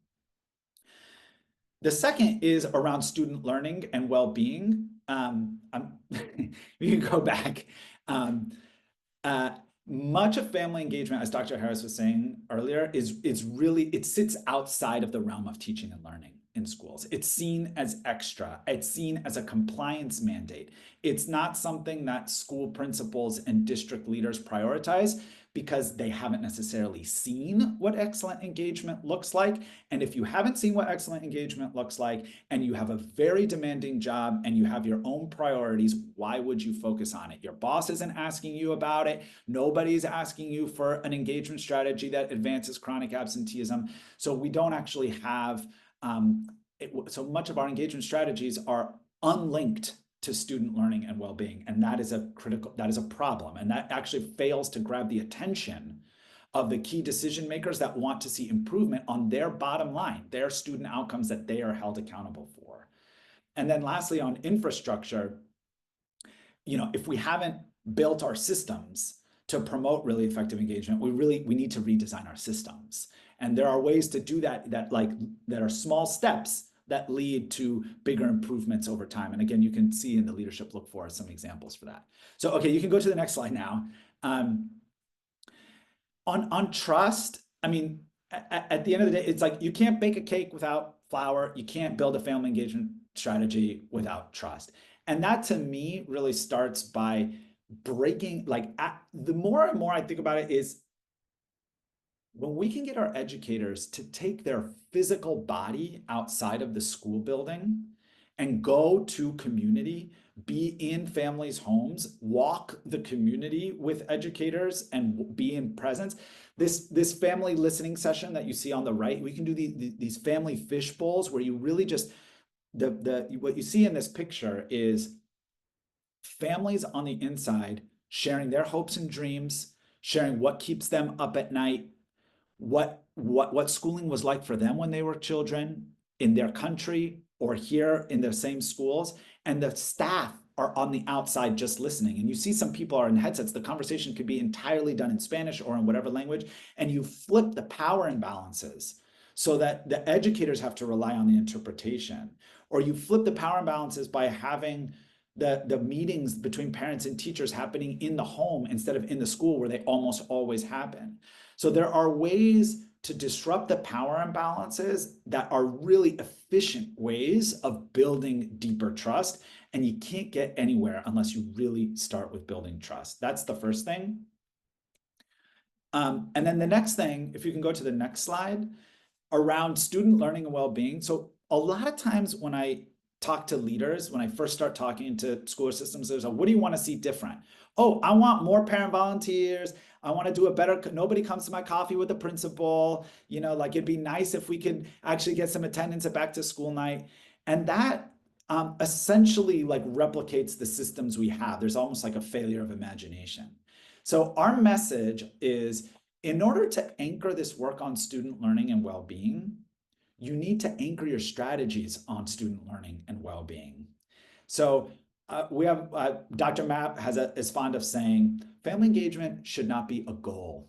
E: The second is around student learning and well-being. You can go back. Much of family engagement, as Dr. Harris was saying earlier, it sits outside of the realm of teaching and learning in schools. It's seen as extra. It's seen as a compliance mandate. It's not something that school principals and district leaders prioritize because they haven't necessarily seen what excellent engagement looks like. And if you haven't seen what excellent engagement looks like, and you have a very demanding job and you have your own priorities, why would you focus on it? Your boss isn't asking you about it. Nobody's asking you for an engagement strategy that advances chronic absenteeism. So we don't actually have, so much of our engagement strategies are unlinked to student learning and well-being. And that is a problem. And that actually fails to grab the attention of the key decision makers that want to see improvement on their bottom line, their student outcomes that they are held accountable for. And then lastly, on infrastructure, if we haven't built our systems to promote really effective engagement, we need to redesign our systems. And there are ways to do that are small steps that lead to bigger improvements over time. And again, you can see in the leadership look for some examples for that. So, okay, you can go to the next slide now. On trust, I mean, at the end of the day, it's like you can't bake a cake without flour. You can't build a family engagement strategy without trust. And that to me really starts by breaking, the more and more I think about it is, when we can get our educators to take their physical body outside of the school building and go to community, be in families' homes, walk the community with educators and be in presence. This family listening session that you see on the right, we can do these family fish bowls where you really just, what you see in this picture is families on the inside sharing their hopes and dreams, sharing what keeps them up at night, what schooling was like for them when they were children in their country or here in the same schools, and the staff are on the outside just listening. And you see some people are in headsets. The conversation could be entirely done in Spanish or in whatever language, and you flip the power imbalances so that the educators have to rely on the interpretation, or you flip the power imbalances by having the meetings between parents and teachers happening in the home instead of in the school where they almost always happen. So there are ways to disrupt the power imbalances that are really efficient ways of building deeper trust. And you can't get anywhere unless you really start with building trust. That's the first thing. And then the next thing, if you can go to the next slide, around student learning and well-being. So a lot of times when I talk to leaders, when I first start talking to school systems, there's what do you want to see different? Oh, I want more parent volunteers. I want to do a better, nobody comes to my coffee with the principal. You know, like it'd be nice if we could actually get some attendance at back to school night. And that essentially like replicates the systems we have. There's almost like a failure of imagination. So our message is, in order to anchor this work on student learning and well-being, you need to anchor your strategies on student learning and well-being. So we have Dr. Mapp is fond of saying, family engagement should not be a goal.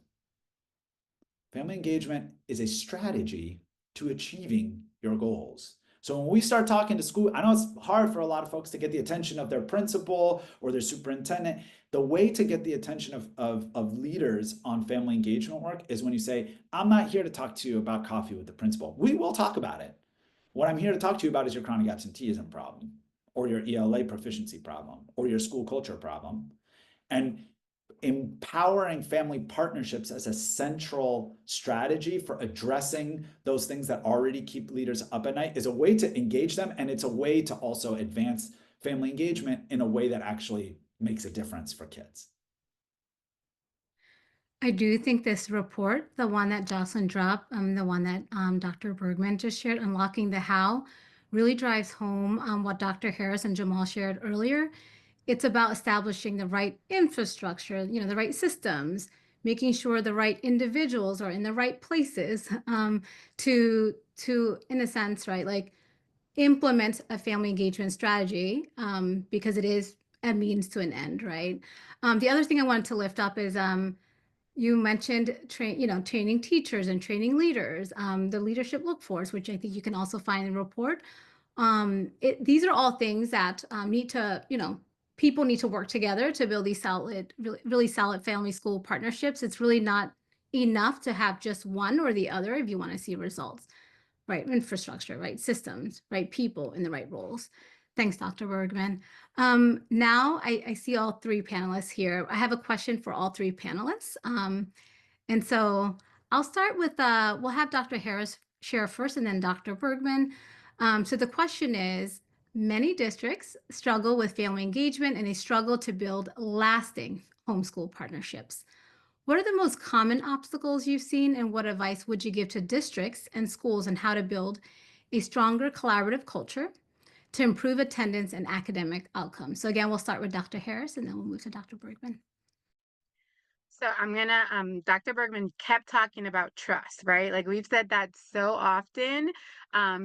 E: Family engagement is a strategy to achieving your goals. So when we start talking to school, I know it's hard for a lot of folks to get the attention of their principal or their superintendent. The way to get the attention of leaders on family engagement work is when you say, I'm not here to talk to you about coffee with the principal. We will talk about it. What I'm here to talk to you about is your chronic absenteeism problem, or your ELA proficiency problem, or your school culture problem. And empowering family partnerships as a central strategy for addressing those things that already keep leaders up at night is a way to engage them, and it's a way to also advance family engagement in a way that actually makes a difference for kids.
A: I do think this report, the one that Jocelyn dropped, the one that Dr. Bergman just shared, Unlocking the How, really drives home what Dr. Harris and Jamal shared earlier. It's about establishing the right infrastructure, the right systems, making sure the right individuals are in the right places to, in a sense, right, like implement a family engagement strategy because it is a means to an end, right? The other thing I wanted to lift up is you mentioned training teachers and training leaders, the leadership workforce, which I think you can also find in the report. These are all things that need to, people need to work together to build these solid, really solid family school partnerships. It's really not enough to have just one or the other if you want to see results, right? Infrastructure, right? Systems, right? People in the right roles. Thanks, Dr. Bergman. Now I see all three panelists here. I have a question for all three panelists. And so I'll start with, we'll have Dr. Harris share first and then Dr. Bergman. So the question is, many districts struggle with family engagement and they struggle to build lasting homeschool partnerships. What are the most common obstacles you've seen, and what advice would you give to districts and schools on how to build a stronger collaborative culture to improve attendance and academic outcomes? So again, we'll start with Dr. Harris and then we'll move to Dr. Bergman.
C: So I'm gonna, Dr. Bergman kept talking about trust, right? Like we've said that so often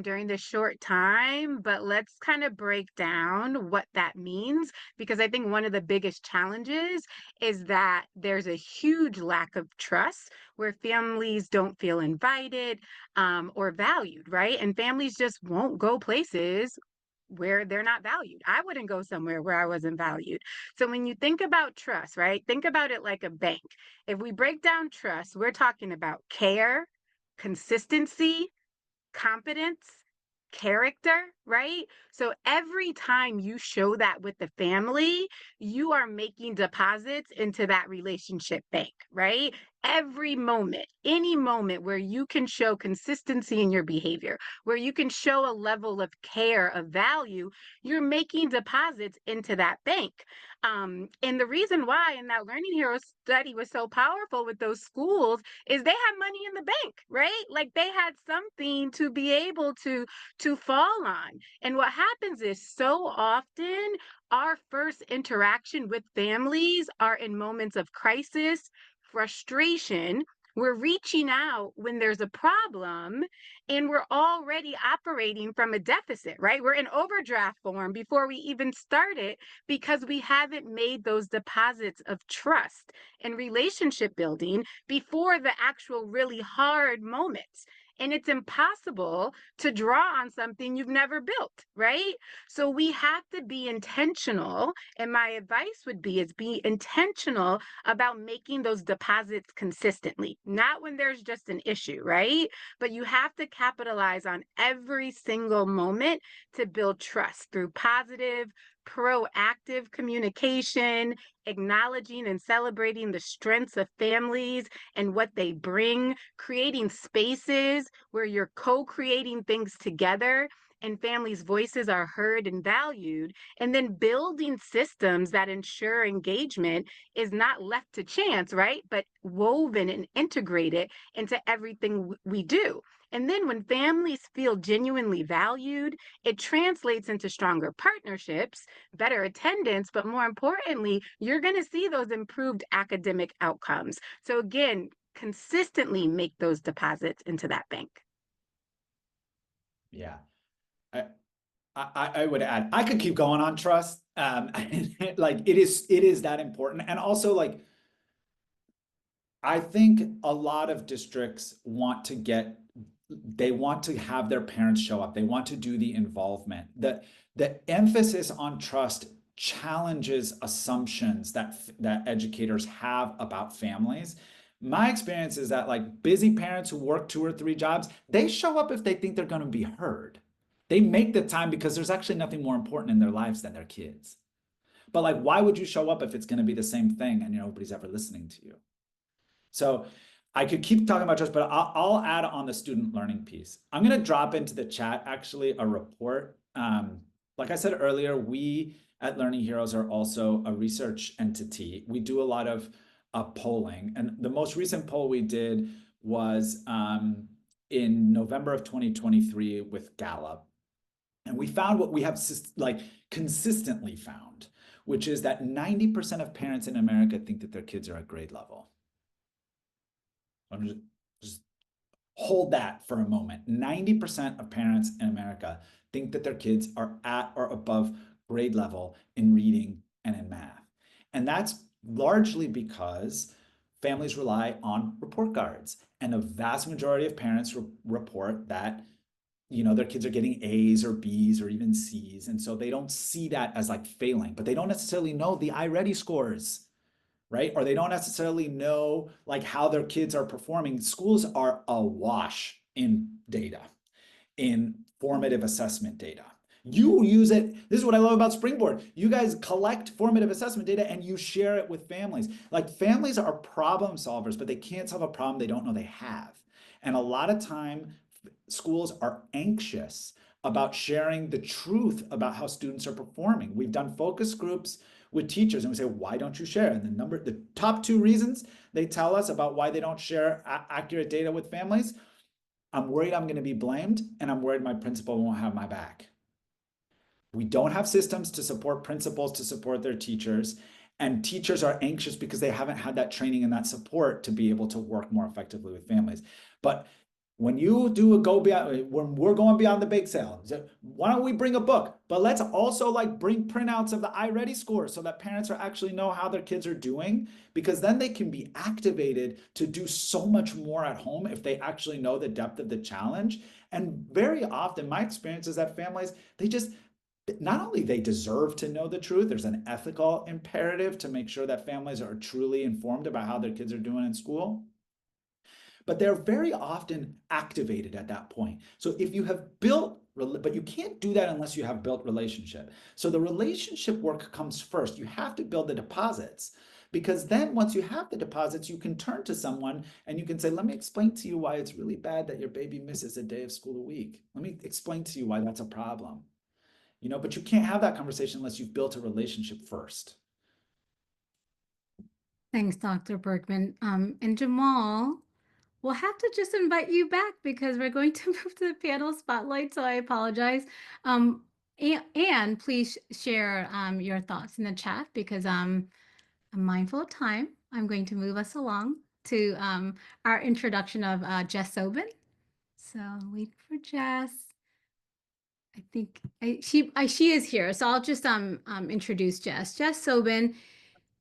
C: during this short time, but let's kind of break down what that means, because I think one of the biggest challenges is that there's a huge lack of trust where families don't feel invited or valued, right? And families just won't go places where they're not valued. I wouldn't go somewhere where I wasn't valued. So when you think about trust, right, think about it like a bank. If we break down trust, we're talking about care, consistency, competence, character, right? So every time you show that with the family, you are making deposits into that relationship bank, right? Every moment, any moment where you can show consistency in your behavior, where you can show a level of care, of value, you're making deposits into that bank. And the reason why in that Learning Hero study was so powerful with those schools is they had money in the bank, right? Like they had something to be able to fall on. And what happens is so often our first interaction with families are in moments of crisis, frustration. We're reaching out when there's a problem, and we're already operating from a deficit, right? We're in overdraft form before we even start it because we haven't made those deposits of trust and relationship building before the actual really hard moments. and it's impossible to draw on something you've never built, right? So we have to be intentional, and my advice would be is be intentional about making those deposits consistently, not when there's just an issue, right? But you have to capitalize on every single moment to build trust through positive, proactive communication, acknowledging and celebrating the strengths of families and what they bring, creating spaces where you're co-creating things together and families' voices are heard and valued, and then building systems that ensure engagement is not left to chance, right? But woven and integrated into everything we do. And then when families feel genuinely valued, it translates into stronger partnerships, better attendance, but more importantly, you're going to see those improved academic outcomes. So again, consistently make those deposits into that bank.
E: Yeah. I would add, I could keep going on trust. Like it is that important. And also like, I think a lot of districts want to have their parents show up. They want to do the involvement. The emphasis on trust challenges assumptions that educators have about families. My experience is that like busy parents who work 2 or 3 jobs, they show up if they think they're going to be heard. They make the time because there's actually nothing more important in their lives than their kids. But like, why would you show up if it's going to be the same thing and nobody's ever listening to you? So I could keep talking about trust, but I'll add on the student learning piece. I'm going to drop into the chat actually a report. Like I said earlier, we at Learning Heroes are also a research entity. We do a lot of polling, and the most recent poll we did was in November of 2023 with Gallup. And we found what we have like consistently found, which is that 90% of parents in America think that their kids are at grade level. I'm just hold that for a moment. 90% of parents in America think that their kids are at or above grade level in reading and in math. And that's largely because families rely on report cards. And the vast majority of parents report that their kids are getting A's or B's or even C's. And so they don't see that as like failing, but they don't necessarily know the iReady scores, right? Or they don't necessarily know like how their kids are performing. Schools are awash in data, in formative assessment data. You use it. This is what I love about Springboard. You guys collect formative assessment data and you share it with families. Like families are problem solvers, but they can't solve a problem they don't know they have. And a lot of time, schools are anxious about sharing the truth about how students are performing. We've done focus groups with teachers and we say, why don't you share? And the top 2 reasons they tell us about why they don't share accurate data with families: I'm worried I'm going to be blamed, and I'm worried my principal won't have my back. We don't have systems to support principals to support their teachers, and teachers are anxious because they haven't had that training and that support to be able to work more effectively with families. But when you do when we're going beyond the bake sale, why don't we bring a book? But let's also like bring printouts of the iReady scores so that parents are actually know how their kids are doing, because then they can be activated to do so much more at home if they actually know the depth of the challenge. And very often my experience is that families, not only they deserve to know the truth, there's an ethical imperative to make sure that families are truly informed about how their kids are doing in school, but they're very often activated at that point. So if you have built, but you can't do that unless you have built relationship. So the relationship work comes first. You have to build the deposits, because then once you have the deposits, you can turn to someone and you can say, let me explain to you why it's really bad that your baby misses a day of school a week. Let me explain to you why that's a problem. But you can't have that conversation unless you've built a relationship first.
A: Thanks, Dr. Berkman. And Jamal, we'll have to just invite you back because we're going to move to the panel spotlight, so I apologize. And please share your thoughts in the chat, because I'm mindful of time. I'm going to move us along to our introduction of Jess Sobin. So wait for Jess. I think she is here, so I'll just introduce Jess. Jess Sobin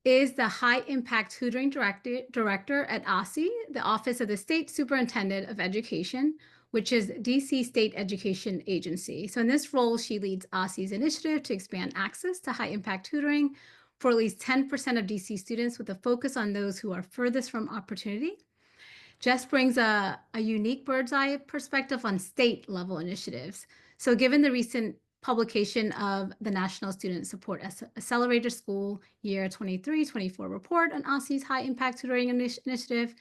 A: is the High Impact Tutoring Director at OSSE, the Office of the State Superintendent of Education, which is DC State Education Agency. So in this role, she leads OSSI's initiative to expand access to high-impact tutoring for at least 10% of DC students, with a focus on those who are furthest from opportunity. Jess brings a unique bird's eye perspective on state level initiatives. So given the recent publication of the National Student Support Accelerator School Year 23-24 report on OSSI's high impact tutoring initiative,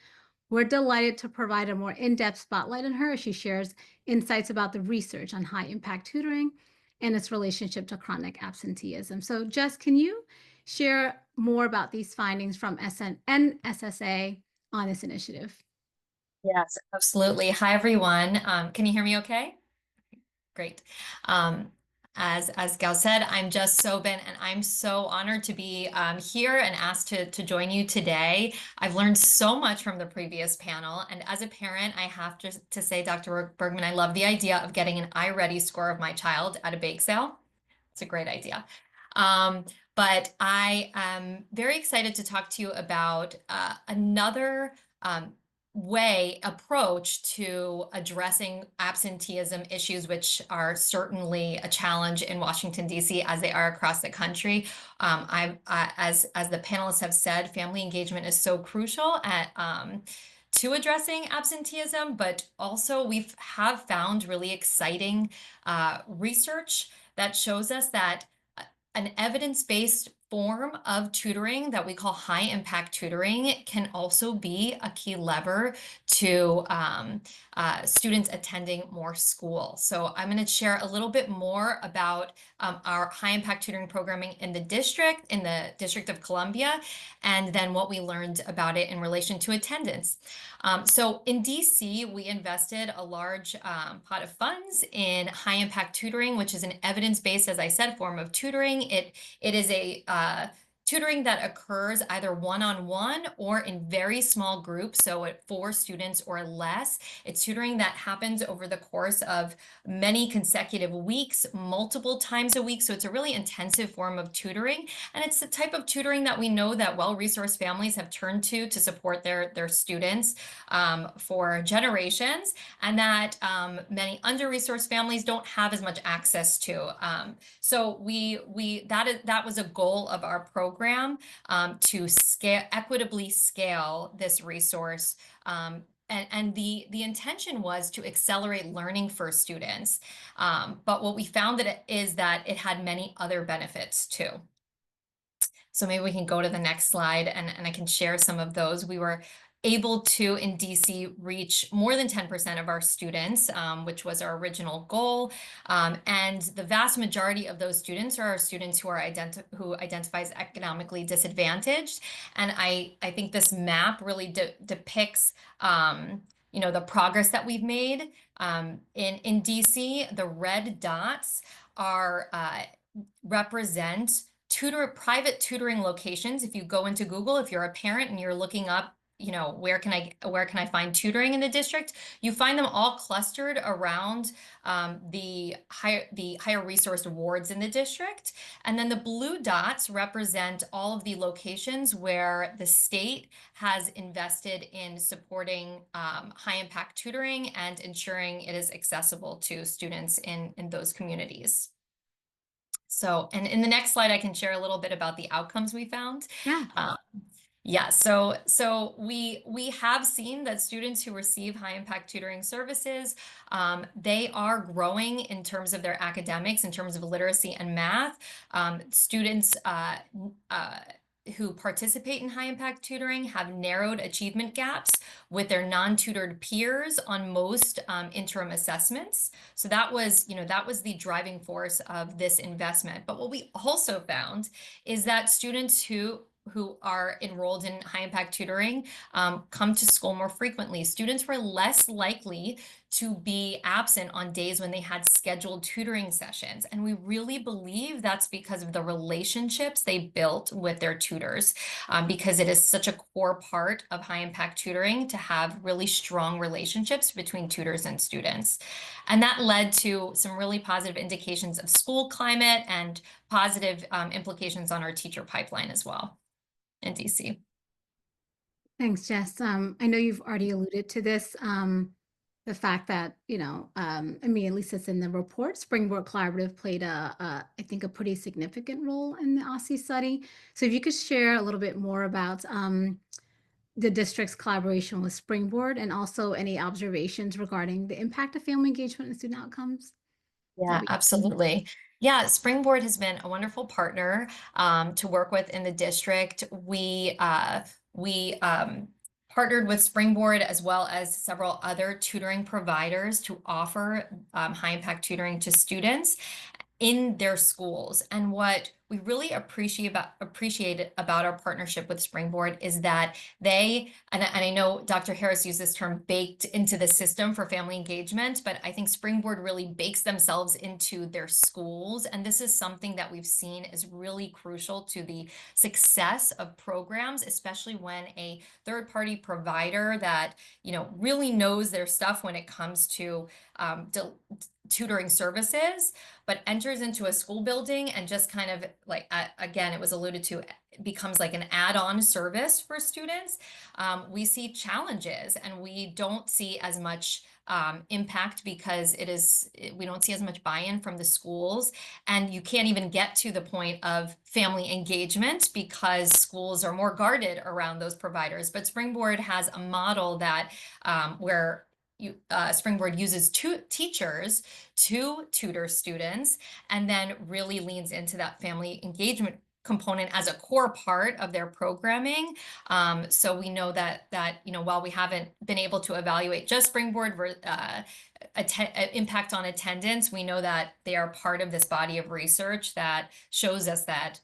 A: we're delighted to provide a more in-depth spotlight on her as she shares insights about the research on high impact tutoring and its relationship to chronic absenteeism. So Jess, can you share more about these findings from SSA on this initiative?
F: Yes, absolutely. Hi, everyone. Can you hear me okay? Great. As Gal said, I'm Jess Sobin, and I'm so honored to be here and asked to join you today. I've learned so much from the previous panel, and as a parent, I have to say, Dr. Bergman, I love the idea of getting an iReady score of my child at a bake sale. It's a great idea. But I am very excited to talk to you about another approach to addressing absenteeism issues, which are certainly a challenge in Washington, D.C., as they are across the country. As the panelists have said, family engagement is so crucial to addressing absenteeism, but also we have found really exciting research that shows us that an evidence-based form of tutoring that we call high impact tutoring can also be a key lever to students attending more school. So I'm going to share a little bit more about our high impact tutoring programming in the District of Columbia, and then what we learned about it in relation to attendance. So in DC, we invested a large pot of funds in high impact tutoring, which is an evidence-based, as I said, form of tutoring. It is a tutoring that occurs either one-on-one or in very small groups, so at 4 students or less. It's tutoring that happens over the course of many consecutive weeks, multiple times a week. So it's a really intensive form of tutoring. And it's the type of tutoring that we know that well-resourced families have turned to support their students for generations, and that many under-resourced families don't have as much access to. So that was a goal of our program, to equitably scale this resource. And the intention was to accelerate learning for students. But what we found is that it had many other benefits too. So maybe we can go to the next slide, and I can share some of those. We were able to, in DC, reach more than 10% of our students, which was our original goal. And the vast majority of those students are students who identify as economically disadvantaged. And I think this map really depicts the progress that we've made. In DC, the red dots represent private tutoring locations. If you go into Google, if you're a parent and you're looking up, where can I find tutoring in the district, you find them all clustered around the higher resource wards in the district. And then the blue dots represent all of the locations where the state has invested in supporting high impact tutoring and ensuring it is accessible to students in those communities. So, and in the next slide, I can share a little bit about the outcomes we found.
A: Yeah.
F: So we have seen that students who receive high impact tutoring services, they are growing in terms of their academics, in terms of literacy and math. Students who participate in high impact tutoring have narrowed achievement gaps with their non-tutored peers on most interim assessments. So that was the driving force of this investment. But what we also found is that students who are enrolled in high impact tutoring come to school more frequently. Students were less likely to be absent on days when they had scheduled tutoring sessions. And we really believe that's because of the relationships they built with their tutors, because it is such a core part of high impact tutoring to have really strong relationships between tutors and students. And that led to some really positive indications of school climate and positive implications on our teacher pipeline as well in DC.
A: Thanks, Jess. I know you've already alluded to this, the fact that, I mean, at least it's in the report, Springboard Collaborative played I think, a pretty significant role in the OSCE study. So if you could share a little bit more about the district's collaboration with Springboard and also any observations regarding the impact of family engagement and student outcomes.
F: Yeah, absolutely. Yeah, Springboard has been a wonderful partner to work with in the district. We partnered with Springboard as well as several other tutoring providers to offer high impact tutoring to students in their schools. And what we really appreciated about our partnership with Springboard is that they, and I know Dr. Harris used this term, baked into the system for family engagement, but I think Springboard really bakes themselves into their schools. And this is something that we've seen is really crucial to the success of programs, especially when a third-party provider that, really knows their stuff when it comes to tutoring services, but enters into a school building and just kind of like, again, it was alluded to, becomes like an add-on service for students. We see challenges and we don't see as much impact because we don't see as much buy-in from the schools, and you can't even get to the point of family engagement because schools are more guarded around those providers. But Springboard has a model that where Springboard uses teachers to tutor students and then really leans into that family engagement component as a core part of their programming. So we know that while we haven't been able to evaluate just Springboard impact on attendance, we know that they are part of this body of research that shows us that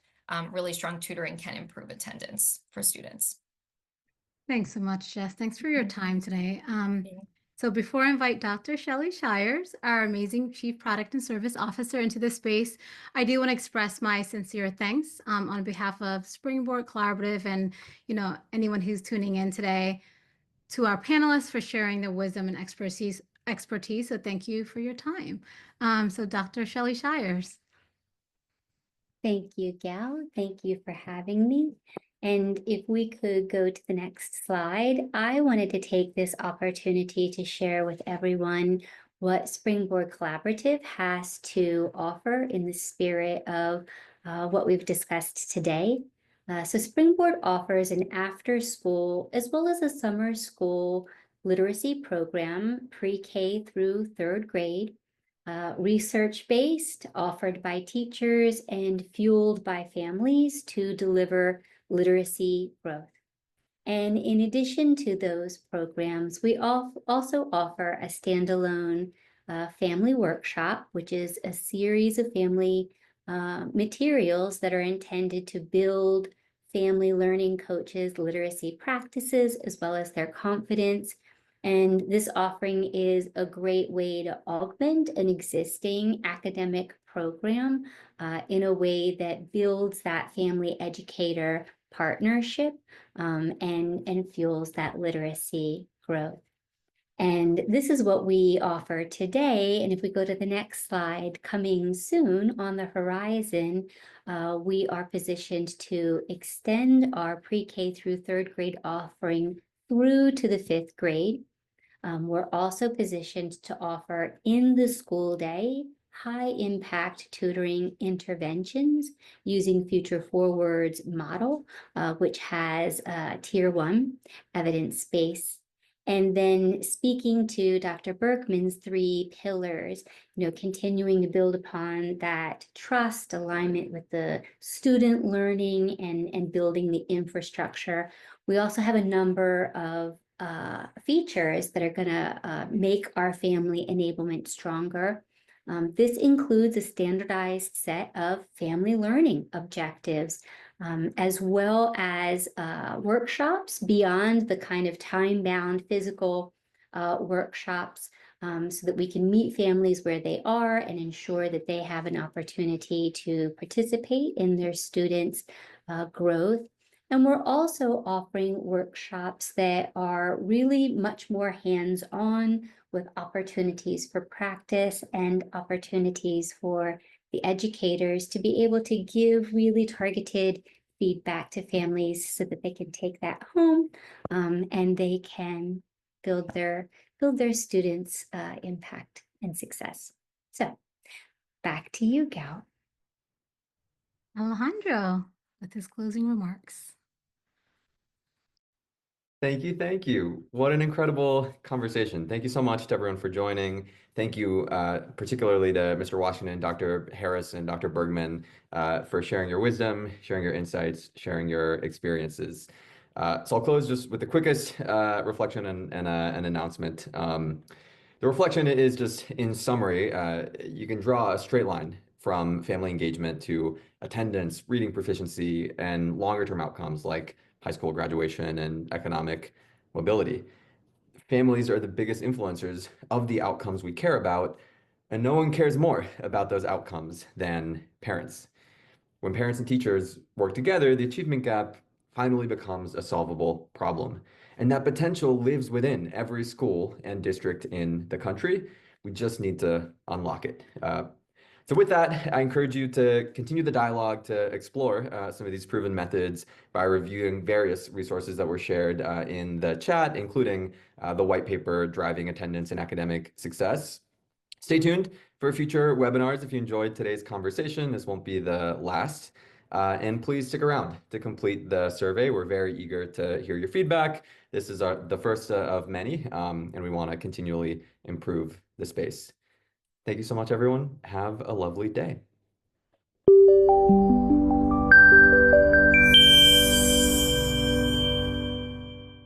F: really strong tutoring can improve attendance for students.
A: Thanks so much, Jess. Thanks for your time today.
F: Yeah.
A: So before I invite Dr. Shelley Shires, our amazing Chief Product and Service Officer, into this space, I do want to express my sincere thanks on behalf of Springboard Collaborative and anyone who's tuning in today, to our panelists for sharing their wisdom and expertise. So thank you for your time. So Dr. Shelley Shires.
G: Thank you, Gal. Thank you for having me. And if we could go to the next slide, I wanted to take this opportunity to share with everyone what Springboard Collaborative has to offer in the spirit of what we've discussed today. So Springboard offers an after-school as well as a summer school literacy program, pre-K through third grade. Research-based, offered by teachers and fueled by families to deliver literacy growth. And in addition to those programs, we also offer a standalone family workshop, which is a series of family materials that are intended to build family learning coaches' literacy practices as well as their confidence. And this offering is a great way to augment an existing academic program in a way that builds that family educator partnership and fuels that literacy growth. And this is what we offer today. And if we go to the next slide, coming soon on the horizon, we are positioned to extend our pre-K through third grade offering through to the fifth grade. We're also positioned to offer in the school day high impact tutoring interventions using Future Forward's model, which has tier 1 evidence base. And then speaking to Dr. Berkman's 3 pillars, continuing to build upon that trust, alignment with the student learning and building the infrastructure. We also have a number of features that are going to make our family enablement stronger. This includes a standardized set of family learning objectives, as well as workshops beyond the kind of time-bound physical workshops, so that we can meet families where they are and ensure that they have an opportunity to participate in their students' growth. And we're also offering workshops that are really much more hands-on, with opportunities for practice and opportunities for the educators to be able to give really targeted feedback to families so that they can take that home and they can build their build their students' impact and success. So back to you, Gout.
A: Alejandro, with his closing remarks.
B: Thank you. Thank you. What an incredible conversation. Thank you so much to everyone for joining. Thank you particularly to Mr. Washington, Dr. Harris, and Dr. Bergman for sharing your wisdom, sharing your insights, sharing your experiences. So I'll close just with the quickest reflection and an announcement. The reflection is just in summary, you can draw a straight line from family engagement to attendance, reading proficiency, and longer term outcomes like high school graduation and economic mobility. Families are the biggest influencers of the outcomes we care about, and no one cares more about those outcomes than parents. When parents and teachers work together, the achievement gap finally becomes a solvable problem. And that potential lives within every school and district in the country. We just need to unlock it. So with that, I encourage you to continue the dialogue to explore some of these proven methods by reviewing various resources that were shared in the chat, including the white paper, Driving Attendance and Academic Success. Stay tuned for future webinars. If you enjoyed today's conversation, this won't be the last. And please stick around to complete the survey. We're very eager to hear your feedback. This is the first of many, and we want to continually improve the space. Thank you so much, everyone. Have a lovely day.